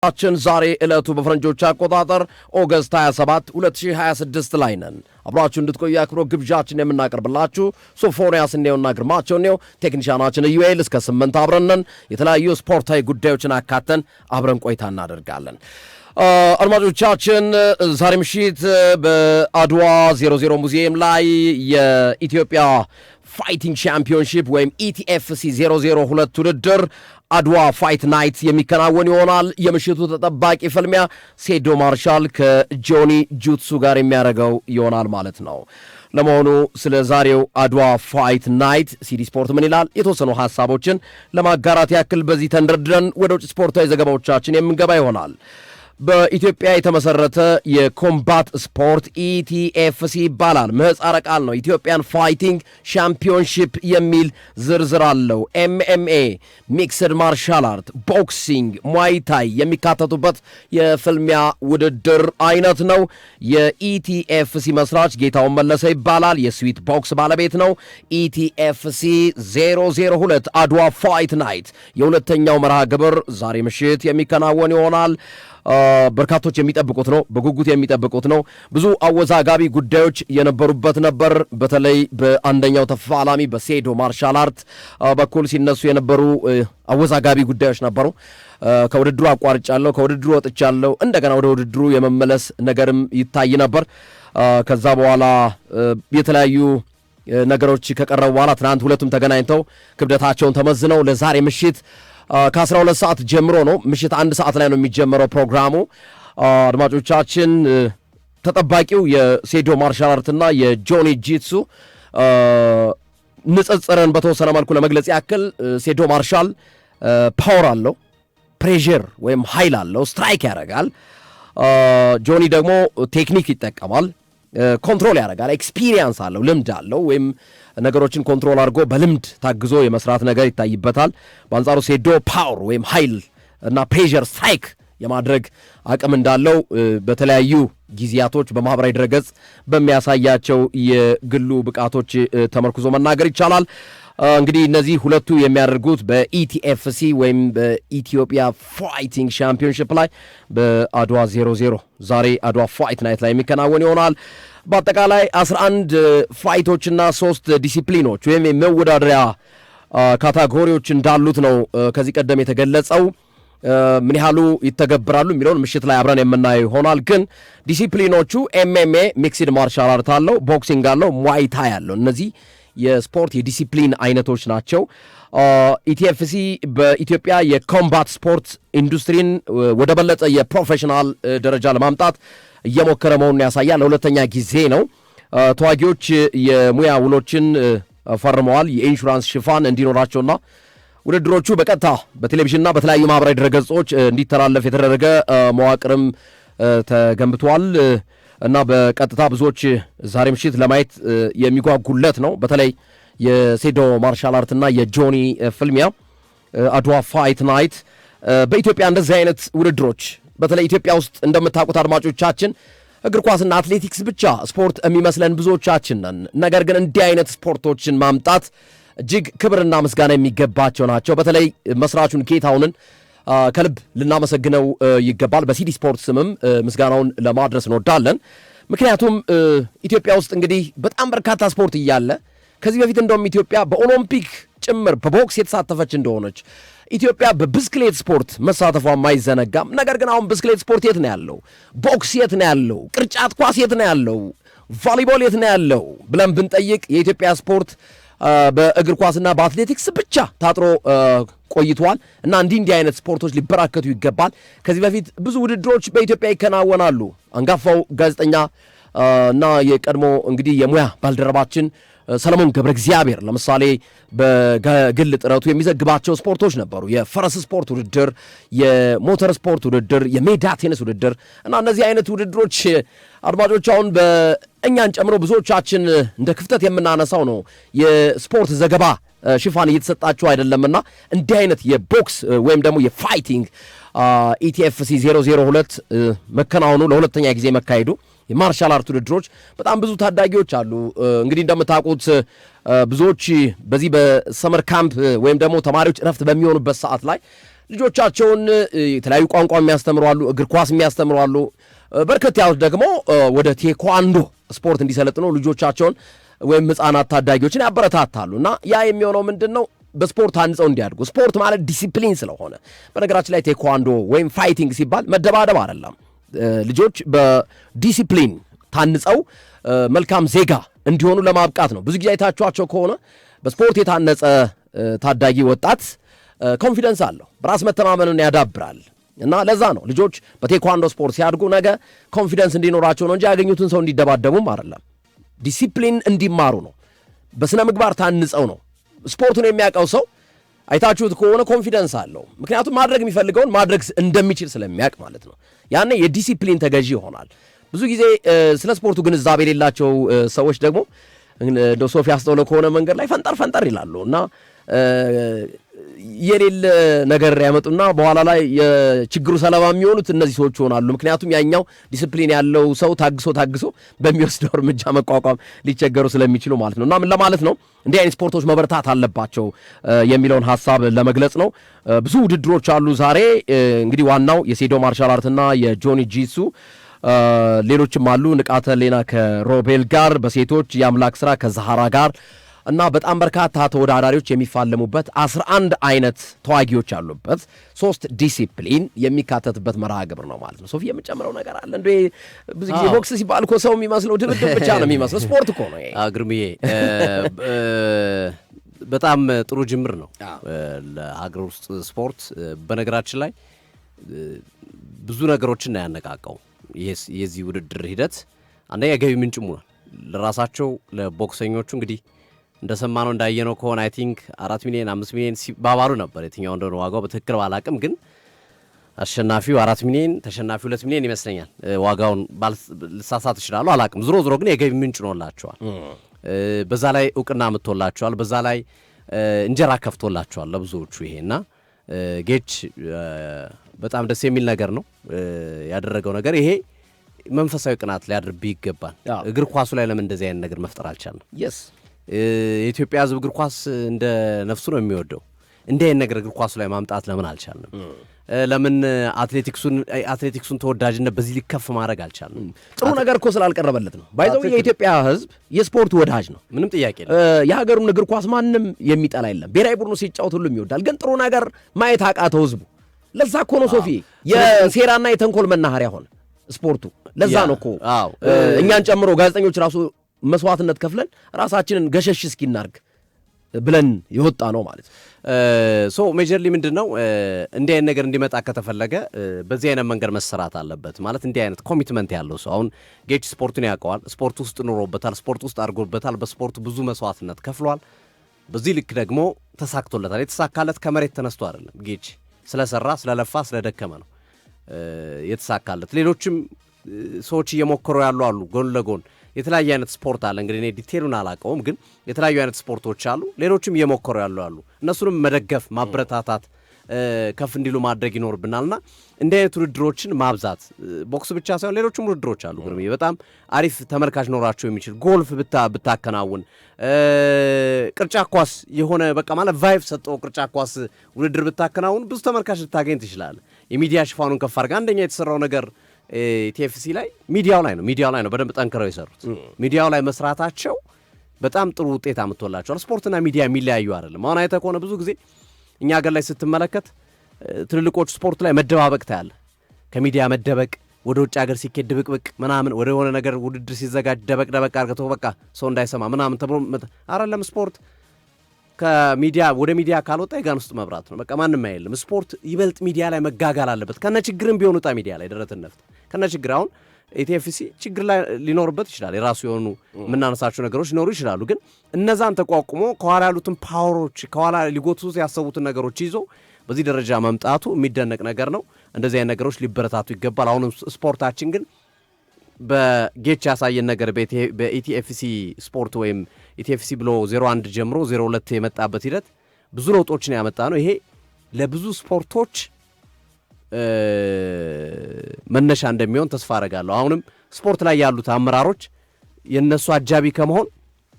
አችን ዛሬ ዕለቱ በፈረንጆች አቆጣጠር ኦገስት 27 2026 ላይ ነን። አብራችሁ እንድትቆዩ አክብሮ ግብዣችን የምናቀርብላችሁ ሶፎንያስ እንደውና ግርማቸው ነው። ቴክኒሻናችን ዩኤል እስከ 8 አብረን የተለያዩ ስፖርታዊ ጉዳዮችን አካተን አብረን ቆይታ እናደርጋለን። አድማጮቻችን ዛሬ ምሽት በአድዋ 00 ሙዚየም ላይ የኢትዮጵያ ፋይቲንግ ቻምፒዮንሺፕ ወይም ኢቲኤፍሲ 002 ውድድር አድዋ ፋይት ናይት የሚከናወን ይሆናል። የምሽቱ ተጠባቂ ፍልሚያ ሴዶ ማርሻል ከጆኒ ጁትሱ ጋር የሚያደርገው ይሆናል ማለት ነው። ለመሆኑ ስለ ዛሬው አድዋ ፋይት ናይት ሲዲ ስፖርት ምን ይላል? የተወሰኑ ሐሳቦችን ለማጋራት ያክል በዚህ ተንደርድረን ወደ ውጭ ስፖርታዊ ዘገባዎቻችን የምንገባ ይሆናል። በኢትዮጵያ የተመሰረተ የኮምባት ስፖርት ኢቲኤፍሲ ይባላል። ምህጻረ ቃል ነው። ኢትዮጵያን ፋይቲንግ ቻምፒዮንሺፕ የሚል ዝርዝር አለው። ኤምኤምኤ፣ ሚክስድ ማርሻል አርት፣ ቦክሲንግ፣ ሙዋይታይ የሚካተቱበት የፍልሚያ ውድድር አይነት ነው። የኢቲኤፍሲ መስራች ጌታውን መለሰ ይባላል። የስዊት ቦክስ ባለቤት ነው። ኢቲኤፍሲ 002 አድዋ ፋይት ናይት የሁለተኛው መርሃ ግብር ዛሬ ምሽት የሚከናወን ይሆናል። በርካቶች የሚጠብቁት ነው። በጉጉት የሚጠብቁት ነው። ብዙ አወዛጋቢ ጉዳዮች የነበሩበት ነበር። በተለይ በአንደኛው ተፋላሚ በሴዶ ማርሻል አርት በኩል ሲነሱ የነበሩ አወዛጋቢ ጉዳዮች ነበሩ። ከውድድሩ አቋርጫለሁ፣ ከውድድሩ ወጥቻለሁ፣ እንደገና ወደ ውድድሩ የመመለስ ነገርም ይታይ ነበር። ከዛ በኋላ የተለያዩ ነገሮች ከቀረቡ በኋላ ትናንት ሁለቱም ተገናኝተው ክብደታቸውን ተመዝነው ለዛሬ ምሽት ከ12 ሰዓት ጀምሮ ነው። ምሽት 1 ሰዓት ላይ ነው የሚጀመረው ፕሮግራሙ። አድማጮቻችን ተጠባቂው የሴዶ ማርሻል አርትና የጆኒ ጂትሱ ንጽጽርን በተወሰነ መልኩ ለመግለጽ ያክል ሴዶ ማርሻል ፓወር አለው፣ ፕሬዠር ወይም ኃይል አለው፣ ስትራይክ ያደርጋል። ጆኒ ደግሞ ቴክኒክ ይጠቀማል፣ ኮንትሮል ያደርጋል፣ ኤክስፒሪየንስ አለው፣ ልምድ አለው ወይም ነገሮችን ኮንትሮል አድርጎ በልምድ ታግዞ የመስራት ነገር ይታይበታል። በአንጻሩ ሴዶ ፓወር ወይም ኃይል እና ፕሬዠር ስትራይክ የማድረግ አቅም እንዳለው በተለያዩ ጊዜያቶች በማህበራዊ ድረገጽ በሚያሳያቸው የግሉ ብቃቶች ተመርኩዞ መናገር ይቻላል። እንግዲህ እነዚህ ሁለቱ የሚያደርጉት በኢቲኤፍሲ ወይም በኢትዮጵያ ፋይቲንግ ቻምፒዮንሺፕ ላይ በአድዋ 00 ዛሬ አድዋ ፋይት ናይት ላይ የሚከናወን ይሆናል። በአጠቃላይ 11 ፋይቶችና 3 ዲሲፕሊኖች ወይም የመወዳደሪያ ካታጎሪዎች እንዳሉት ነው ከዚህ ቀደም የተገለጸው። ምን ያህሉ ይተገብራሉ የሚለውን ምሽት ላይ አብረን የምናየው ይሆናል። ግን ዲሲፕሊኖቹ ኤምኤምኤ፣ ሚክስድ ማርሻል አርት አለው፣ ቦክሲንግ አለው፣ ሙዋይታይ አለው። እነዚህ የስፖርት የዲሲፕሊን አይነቶች ናቸው። ኢቲኤፍሲ በኢትዮጵያ የኮምባት ስፖርት ኢንዱስትሪን ወደ በለጠ የፕሮፌሽናል ደረጃ ለማምጣት እየሞከረ መሆኑን ያሳያል። ለሁለተኛ ጊዜ ነው። ተዋጊዎች የሙያ ውሎችን ፈርመዋል። የኢንሹራንስ ሽፋን እንዲኖራቸውና ውድድሮቹ በቀጥታ በቴሌቪዥንና በተለያዩ ማህበራዊ ድረገጾች እንዲተላለፍ የተደረገ መዋቅርም ተገንብቷል እና በቀጥታ ብዙዎች ዛሬ ምሽት ለማየት የሚጓጉለት ነው። በተለይ የሴዶ ማርሻል አርትና የጆኒ ፍልሚያ አድዋ ፋይት ናይት በኢትዮጵያ እንደዚህ አይነት ውድድሮች በተለይ ኢትዮጵያ ውስጥ እንደምታውቁት አድማጮቻችን እግር ኳስና አትሌቲክስ ብቻ ስፖርት የሚመስለን ብዙዎቻችን ነን። ነገር ግን እንዲህ አይነት ስፖርቶችን ማምጣት እጅግ ክብርና ምስጋና የሚገባቸው ናቸው። በተለይ መስራቹን ጌታውንን ከልብ ልናመሰግነው ይገባል። በሲዲ ስፖርት ስምም ምስጋናውን ለማድረስ እንወዳለን። ምክንያቱም ኢትዮጵያ ውስጥ እንግዲህ በጣም በርካታ ስፖርት እያለ ከዚህ በፊት እንደውም ኢትዮጵያ በኦሎምፒክ ጭምር በቦክስ የተሳተፈች እንደሆነች ኢትዮጵያ በብስክሌት ስፖርት መሳተፏ አይዘነጋም። ነገር ግን አሁን ብስክሌት ስፖርት የት ነው ያለው? ቦክስ የት ነው ያለው? ቅርጫት ኳስ የት ነው ያለው? ቮሊቦል የት ነው ያለው ብለን ብንጠይቅ የኢትዮጵያ ስፖርት በእግር ኳስና በአትሌቲክስ ብቻ ታጥሮ ቆይቷል እና እንዲህ አይነት ስፖርቶች ሊበራከቱ ይገባል። ከዚህ በፊት ብዙ ውድድሮች በኢትዮጵያ ይከናወናሉ። አንጋፋው ጋዜጠኛ እና የቀድሞ እንግዲህ የሙያ ባልደረባችን ሰለሞን ገብረ እግዚአብሔር ለምሳሌ በግል ጥረቱ የሚዘግባቸው ስፖርቶች ነበሩ። የፈረስ ስፖርት ውድድር፣ የሞተር ስፖርት ውድድር፣ የሜዳ ቴኒስ ውድድር እና እነዚህ አይነት ውድድሮች አድማጮች አሁን በእኛን ጨምሮ ብዙዎቻችን እንደ ክፍተት የምናነሳው ነው። የስፖርት ዘገባ ሽፋን እየተሰጣቸው አይደለምና እንዲህ አይነት የቦክስ ወይም ደግሞ የፋይቲንግ ኢቲኤፍሲ 002 መከናወኑ ለሁለተኛ ጊዜ መካሄዱ የማርሻል አርት ውድድሮች በጣም ብዙ ታዳጊዎች አሉ። እንግዲህ እንደምታውቁት ብዙዎች በዚህ በሰመር ካምፕ ወይም ደግሞ ተማሪዎች እረፍት በሚሆኑበት ሰዓት ላይ ልጆቻቸውን የተለያዩ ቋንቋ የሚያስተምሩ አሉ፣ እግር ኳስ የሚያስተምሩ አሉ። በርከት ያሉት ደግሞ ወደ ቴኳንዶ ስፖርት እንዲሰለጥኑ ልጆቻቸውን ወይም ሕፃናት ታዳጊዎችን ያበረታታሉ። እና ያ የሚሆነው ምንድን ነው? በስፖርት አንጸው እንዲያድጉ። ስፖርት ማለት ዲሲፕሊን ስለሆነ፣ በነገራችን ላይ ቴኳንዶ ወይም ፋይቲንግ ሲባል መደባደብ አይደለም። ልጆች በዲሲፕሊን ታንጸው መልካም ዜጋ እንዲሆኑ ለማብቃት ነው። ብዙ ጊዜ አይታችኋቸው ከሆነ በስፖርት የታነጸ ታዳጊ ወጣት ኮንፊደንስ አለው፣ በራስ መተማመንን ያዳብራል። እና ለዛ ነው ልጆች በቴኳንዶ ስፖርት ሲያድጉ ነገ ኮንፊደንስ እንዲኖራቸው ነው እንጂ ያገኙትን ሰው እንዲደባደቡም አይደለም። ዲሲፕሊን እንዲማሩ ነው። በስነ ምግባር ታንጸው ነው። ስፖርቱን የሚያውቀው ሰው አይታችሁት ከሆነ ኮንፊደንስ አለው። ምክንያቱም ማድረግ የሚፈልገውን ማድረግ እንደሚችል ስለሚያውቅ ማለት ነው። ያኔ የዲሲፕሊን ተገዢ ይሆናል። ብዙ ጊዜ ስለ ስፖርቱ ግንዛቤ የሌላቸው ሰዎች ደግሞ እንደ ሶፊ አስተውለው ከሆነ መንገድ ላይ ፈንጠር ይላሉ እና የሌለ ነገር ያመጡና በኋላ ላይ የችግሩ ሰለባ የሚሆኑት እነዚህ ሰዎች ይሆናሉ። ምክንያቱም ያኛው ዲሲፕሊን ያለው ሰው ታግሶ በሚወስደው እርምጃ መቋቋም ሊቸገሩ ስለሚችሉ ማለት ነው። እና ምን ለማለት ነው? እንዲህ አይነት ስፖርቶች መበረታት አለባቸው የሚለውን ሀሳብ ለመግለጽ ነው። ብዙ ውድድሮች አሉ ዛሬ። እንግዲህ ዋናው የሴዶ ማርሻል አርትና የጆኒ ጂትሱ፣ ሌሎችም አሉ። ንቃተ ሌና ከሮቤል ጋር፣ በሴቶች የአምላክ ስራ ከዛሃራ ጋር እና በጣም በርካታ ተወዳዳሪዎች የሚፋለሙበት 11 አይነት ተዋጊዎች ያሉበት 3 ዲሲፕሊን የሚካተትበት መርሃ ግብር ነው ማለት ነው። ሶፊ የምጨምረው ነገር አለ እንዴ? ብዙ ጊዜ ቦክስ ሲባል እኮ ሰው የሚመስለው ድብድብ ብቻ ነው የሚመስለው። ስፖርት እኮ ነው። ግርምዬ በጣም ጥሩ ጅምር ነው ለሀገር ውስጥ ስፖርት። በነገራችን ላይ ብዙ ነገሮችን ነው ያነቃቀው የዚህ ውድድር ሂደት። አንደኛ የገቢ ምንጭም ሆኗል ለራሳቸው ለቦክሰኞቹ። እንግዲህ እንደሰማነው እንዳየነው ከሆነ አይ ቲንክ 4 ሚሊዮን 5 ሚሊዮን ሲባባሉ ነበር። የትኛው እንደሆነ ዋጋው በትክክል ባላቅም፣ ግን አሸናፊው 4 ሚሊዮን ተሸናፊው 2 ሚሊዮን ይመስለኛል። ዋጋውን ልሳሳት ይችላሉ፣ አላቅም። ዝሮ ግን የገቢ ምንጭ ሆኖላቸዋል። በዛ ላይ እውቅና አምጥቶላቸዋል። በዛ ላይ እንጀራ ከፍቶላቸዋል ለብዙዎቹ። ይሄና ጌች በጣም ደስ የሚል ነገር ነው ያደረገው ነገር። ይሄ መንፈሳዊ ቅናት ሊያድርብ ይገባል። እግር ኳሱ ላይ ለምን እንደዚህ አይነት ነገር መፍጠር አልቻልንም? የኢትዮጵያ ሕዝብ እግር ኳስ እንደ ነፍሱ ነው የሚወደው። እንዲህ አይነት ነገር እግር ኳሱ ላይ ማምጣት ለምን አልቻልንም? ለምን አትሌቲክሱን ተወዳጅነት በዚህ ሊከፍ ማድረግ አልቻልንም? ጥሩ ነገር እኮ ስላልቀረበለት ነው። ባይዘው የኢትዮጵያ ሕዝብ የስፖርት ወዳጅ ነው፣ ምንም ጥያቄ የለም። የሀገሩን እግር ኳስ ማንም የሚጠላ የለም። ብሔራዊ ቡድኑ ሲጫወት ሁሉም ይወዳል። ግን ጥሩ ነገር ማየት አቃተው ሕዝቡ። ለዛ እኮ ነው ሶፊ የሴራና የተንኮል መናኸሪያ ሆነ ስፖርቱ። ለዛ ነው እኮ እኛን ጨምሮ ጋዜጠኞች ራሱ መስዋዕትነት ከፍለን ራሳችንን ገሸሽ እስኪናርግ ብለን የወጣ ነው ማለት ነው። ሜጀርሊ ምንድን ነው እንዲህ አይነት ነገር እንዲመጣ ከተፈለገ በዚህ አይነት መንገድ መሰራት አለበት ማለት እንዲህ አይነት ኮሚትመንት ያለው ሰው። አሁን ጌች ስፖርቱን ያውቀዋል፣ ስፖርት ውስጥ ኖሮበታል፣ ስፖርት ውስጥ አድርጎበታል፣ በስፖርቱ ብዙ መስዋዕትነት ከፍሏል። በዚህ ልክ ደግሞ ተሳክቶለታል። የተሳካለት ከመሬት ተነስቶ አይደለም። ጌች ስለሰራ ስለለፋ ስለደከመ ነው የተሳካለት። ሌሎችም ሰዎች እየሞከሩ ያሉ አሉ ጎን ለጎን የተለያየ አይነት ስፖርት አለ። እንግዲህ እኔ ዲቴሉን አላውቀውም፣ ግን የተለያዩ አይነት ስፖርቶች አሉ። ሌሎችም እየሞከሩ ያሉ አሉ። እነሱንም መደገፍ፣ ማበረታታት፣ ከፍ እንዲሉ ማድረግ ይኖርብናልና እንዲህ አይነት ውድድሮችን ማብዛት፣ ቦክስ ብቻ ሳይሆን ሌሎችም ውድድሮች አሉ። ግርምዬ በጣም አሪፍ ተመልካች ኖራቸው የሚችል ጎልፍ ብታከናውን፣ ቅርጫት ኳስ የሆነ በቃ ማለት ቫይቭ ሰጠው ቅርጫት ኳስ ውድድር ብታከናውን ብዙ ተመልካች ልታገኝ ትችላለህ። የሚዲያ ሽፋኑን ከፍ አድርገህ አንደኛ የተሰራው ነገር ቲኤፍሲ ላይ ሚዲያው ላይ ነው በደንብ ጠንክረው የሰሩት። ሚዲያው ላይ መስራታቸው በጣም ጥሩ ውጤት አምጥቶላቸዋል። ስፖርትና ሚዲያ የሚለያዩ አይደለም። አሁን አይተህ ከሆነ ብዙ ጊዜ እኛ ሀገር ላይ ስትመለከት ትልልቆቹ ስፖርት ላይ መደባበቅ ታያለህ። ከሚዲያ መደበቅ፣ ወደ ውጭ ሀገር ሲኬድ ድብቅብቅ ምናምን፣ ወደ ሆነ ነገር ውድድር ሲዘጋጅ ደበቅ አድርገው በቃ ሰው እንዳይሰማ ምናምን ተብሎ አይደለም። ስፖርት ከሚዲያ ወደ ሚዲያ ካልወጣ የጋን ውስጥ መብራት ነው። በቃ ማንም አይልም። ስፖርት ይበልጥ ሚዲያ ላይ መጋጋል አለበት። ከነ ችግርም ቢሆን ወጣ ሚዲያ ላይ ደረትን ነፍት ከነ ችግር። አሁን ኢቲኤፍሲ ችግር ላይ ሊኖርበት ይችላል። የራሱ የሆኑ የምናነሳቸው ነገሮች ሊኖሩ ይችላሉ። ግን እነዛን ተቋቁሞ ከኋላ ያሉትን ፓወሮች ከኋላ ሊጎትቱት ያሰቡትን ነገሮች ይዞ በዚህ ደረጃ መምጣቱ የሚደነቅ ነገር ነው። እንደዚህ አይነት ነገሮች ሊበረታቱ ይገባል። አሁንም ስፖርታችን ግን በጌች ያሳየን ነገር በኢቲኤፍሲ ስፖርት ወይም ኢቲኤፍሲ ብሎ 01 ጀምሮ 02 የመጣበት ሂደት ብዙ ለውጦችን ያመጣ ነው። ይሄ ለብዙ ስፖርቶች መነሻ እንደሚሆን ተስፋ አረጋለሁ። አሁንም ስፖርት ላይ ያሉት አመራሮች የነሱ አጃቢ ከመሆን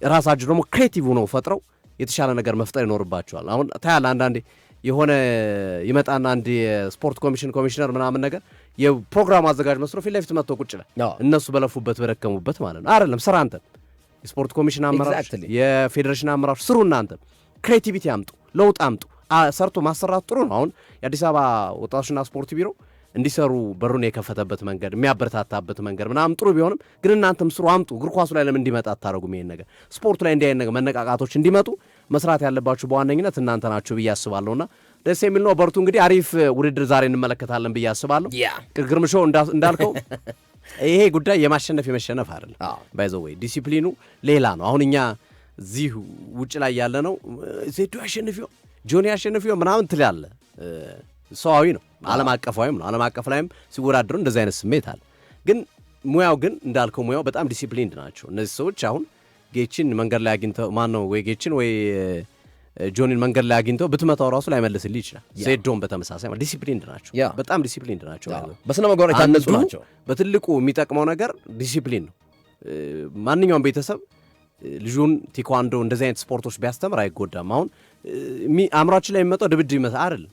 ራሳቸው ደግሞ ክሬቲቭ ሆነው ፈጥረው የተሻለ ነገር መፍጠር ይኖርባቸዋል። አሁን ታያለህ አንዳንዴ የሆነ ይመጣና አንድ የስፖርት ኮሚሽነር ምናምን ነገር የፕሮግራም አዘጋጅ መስሎ ፊት ለፊት መጥቶ ቁጭ ላይ እነሱ በለፉበት በደከሙበት ማለት ነው። አይደለም ስራ አንተ የስፖርት ኮሚሽን አመራሮች የፌዴሬሽን አመራሮች ስሩ እናንተ ክሬቲቪቲ አምጡ፣ ለውጥ አምጡ። ሰርቶ ማሰራት ጥሩ ነው። አሁን የአዲስ አበባ ወጣቶችና ስፖርት ቢሮ እንዲሰሩ በሩን የከፈተበት መንገድ የሚያበረታታበት መንገድ ምናምን ጥሩ ቢሆንም ግን እናንተም ስሩ አምጡ። እግር ኳሱ ላይ ለምን እንዲመጣ አታረጉም? ይሄን ነገር ስፖርቱ ላይ እንዲህ አይነት ነገር መነቃቃቶች እንዲመጡ መስራት ያለባችሁ በዋነኝነት እናንተ ናችሁ ብዬ አስባለሁና ደስ የሚል ነው። በርቱ። እንግዲህ አሪፍ ውድድር ዛሬ እንመለከታለን ብዬ አስባለሁ። ግርምሾ እንዳልከው ይሄ ጉዳይ የማሸነፍ የመሸነፍ አይደለም። ባይዘው ወይ ዲሲፕሊኑ ሌላ ነው። አሁን እኛ እዚህ ውጭ ላይ ያለ ነው ዜዶ ያሸንፊው ጆኒ ያሸንፊው ምናምን ትላለ ሰዋዊ ነው። ዓለም አቀፋዊም ነው። ዓለም አቀፍ ላይም ሲወዳደሩ እንደዚህ አይነት ስሜት አለ። ግን ሙያው ግን እንዳልከው ሙያው በጣም ዲሲፕሊንድ ናቸው እነዚህ ሰዎች። አሁን ጌችን መንገድ ላይ አግኝተው ማነው ወይ ጌችን ወይ ጆኒን መንገድ ላይ አግኝተው ብትመታው ራሱ ላይመልስልህ ይችላል። ዜዶን በተመሳሳይ ማለት ዲሲፕሊንድ ናቸው። በጣም ዲሲፕሊንድ ናቸው። በስነ ምግባር የታነጹ ናቸው። በትልቁ የሚጠቅመው ነገር ዲሲፕሊን ነው። ማንኛውም ቤተሰብ ልጁን ቴኳንዶ እንደዚህ አይነት ስፖርቶች ቢያስተምር አይጎዳም። አሁን አእምሯችን ላይ የሚመጣው ድብድብ ይመስል አይደለም።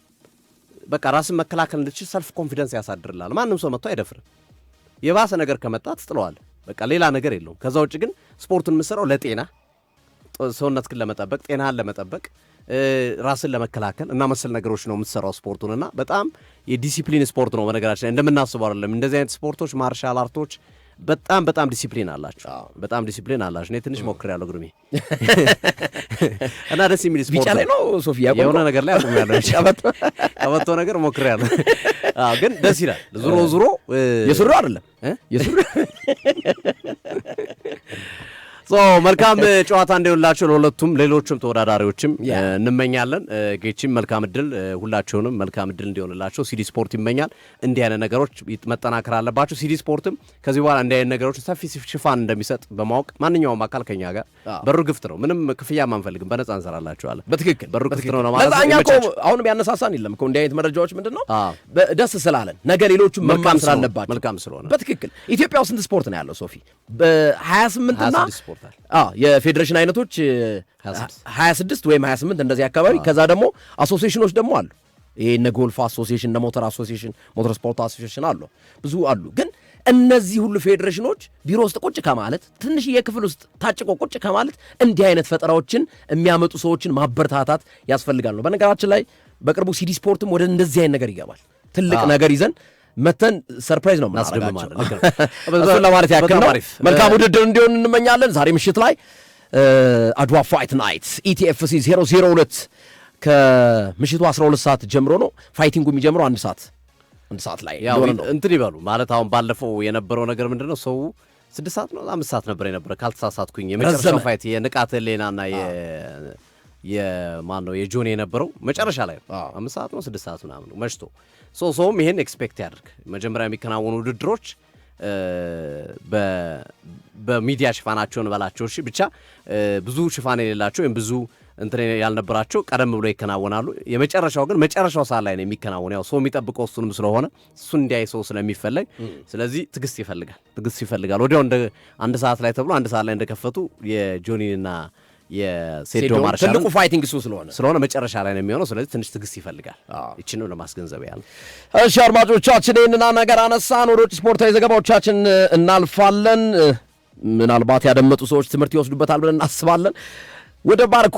በቃ ራስን መከላከል እንድትችል ሰልፍ ኮንፊደንስ ያሳድርላል። ማንም ሰው መጥቶ አይደፍርም። የባሰ ነገር ከመጣ ትጥለዋለህ። በቃ ሌላ ነገር የለውም። ከዛ ውጭ ግን ስፖርቱን የምትሰራው ለጤና ሰውነትህን ለመጠበቅ ጤናህን ለመጠበቅ ራስን ለመከላከል እና መሰል ነገሮች ነው የምትሰራው ስፖርቱንና በጣም የዲሲፕሊን ስፖርት ነው። በነገራችን ላይ እንደምናስበው አይደለም። እንደዚህ አይነት ስፖርቶች ማርሻል አርቶች በጣም ዲሲፕሊን አላቸው። በጣም ዲሲፕሊን አላቸው። እኔ ትንሽ ሞክሬያለሁ ግሩሜ እና ደስ የሚል ስፖርት ቢጫ ላይ ነው ሶፊያ የሆነ ነገር ላይ አቁሜያለሁ። ቀበቶ ነገር ሞክሬያለሁ። ግን ደስ ይላል። ዙሮ የሱሪ አይደለም የሱሪ መልካም ጨዋታ እንዲሆንላቸው ለሁለቱም ሌሎችም ተወዳዳሪዎችም እንመኛለን። ጌችም መልካም እድል፣ ሁላቸውንም መልካም እድል እንዲሆንላቸው ሲዲ ስፖርት ይመኛል። እንዲህ አይነት ነገሮች መጠናከር አለባቸው። ሲዲ ስፖርትም ከዚህ በኋላ እንዲህ አይነት ነገሮች ሰፊ ሽፋን እንደሚሰጥ በማወቅ ማንኛውም አካል ከኛ ጋር በሩ ክፍት ነው። ምንም ክፍያም አንፈልግም፣ በነፃ እንሰራላችኋለን። በትክክል በሩ ክፍት ነው ማለት ነው። እኛ እኮ አሁንም ያነሳሳን የለም እኮ እንዲህ አይነት መረጃዎች ምንድነው ደስ ስላለን ነገ ሌሎቹም መማር ስላለባቸው መልካም ስለሆነ በትክክል ኢትዮጵያ ውስጥ ስንት ስፖርት ነው ያለው ሶፊ? በ28 እና የፌዴሬሽን አይነቶች 26 ወይም 28 እንደዚህ አካባቢ። ከዛ ደግሞ አሶሲዬሽኖች ደግሞ አሉ። ይሄ እነ ጎልፍ አሶሲዬሽን፣ እነ ሞተር አሶሲዬሽን፣ ሞተር ስፖርት አሶሲዬሽን አሉ፣ ብዙ አሉ። ግን እነዚህ ሁሉ ፌዴሬሽኖች ቢሮ ውስጥ ቁጭ ከማለት ትንሽ የክፍል ውስጥ ታጭቆ ቁጭ ከማለት እንዲህ አይነት ፈጠራዎችን የሚያመጡ ሰዎችን ማበረታታት ያስፈልጋል ነው። በነገራችን ላይ በቅርቡ ሲዲ ስፖርትም ወደ እንደዚህ አይነት ነገር ይገባል። ትልቅ ነገር ይዘን መተን ሰርፕራይዝ ነው ምናደርጋቸው። እሱን ለማለት ያክል ነው። መልካም ውድድር እንዲሆን እንመኛለን። ዛሬ ምሽት ላይ አድዋ ፋይት ናይት ኢቲኤፍሲ 002 ከምሽቱ 12 ሰዓት ጀምሮ ነው። ፋይቲንጉ የሚጀምረው አንድ ሰዓት ላይ እንትን ይበሉ ማለት አሁን ባለፈው የነበረው ነገር ምንድነው ሰው 6 ሰዓት ነው 5 ሰዓት ነበር የነበረ ካልተሳሳትኩኝ። የመጨረሻው ፋይት የንቃተ ሌናና የማን ነው የጆኒ የነበረው መጨረሻ ላይ 5 ሰዓት ነው 6 ሰዓት ምናምን መሽቶ ሰውም ይሄን ኤክስፔክት ያድርግ። መጀመሪያ የሚከናወኑ ውድድሮች በሚዲያ ሽፋናቸውን በላቸው እሺ፣ ብቻ ብዙ ሽፋን የሌላቸው ወይም ብዙ እንትን ያልነበራቸው ቀደም ብሎ ይከናወናሉ። የመጨረሻው ግን መጨረሻው ሰዓት ላይ ነው የሚከናወነው። ያው ሰው የሚጠብቀው እሱንም ስለሆነ እሱን እንዲያይ ሰው ስለሚፈለግ ስለዚህ ትዕግስት ይፈልጋል። ወዲያው እንደ አንድ ሰዓት ላይ ተብሎ አንድ ሰዓት ላይ እንደከፈቱ የጆኒና የሴዶ ማርሻል ትልቁ ፋይቲንግ እሱ ስለሆነ መጨረሻ ላይ ነው የሚሆነው። ስለዚህ ትንሽ ትዕግስት ይፈልጋል። እቺን ነው ለማስገንዘብ ያለ። እሺ አድማጮቻችን ይህንን ነገር አነሳን። ወደ ውጭ ስፖርታዊ ዘገባዎቻችን እናልፋለን። ምናልባት ያደመጡ ሰዎች ትምህርት ይወስዱበታል ብለን እናስባለን። ወደ ባርኮ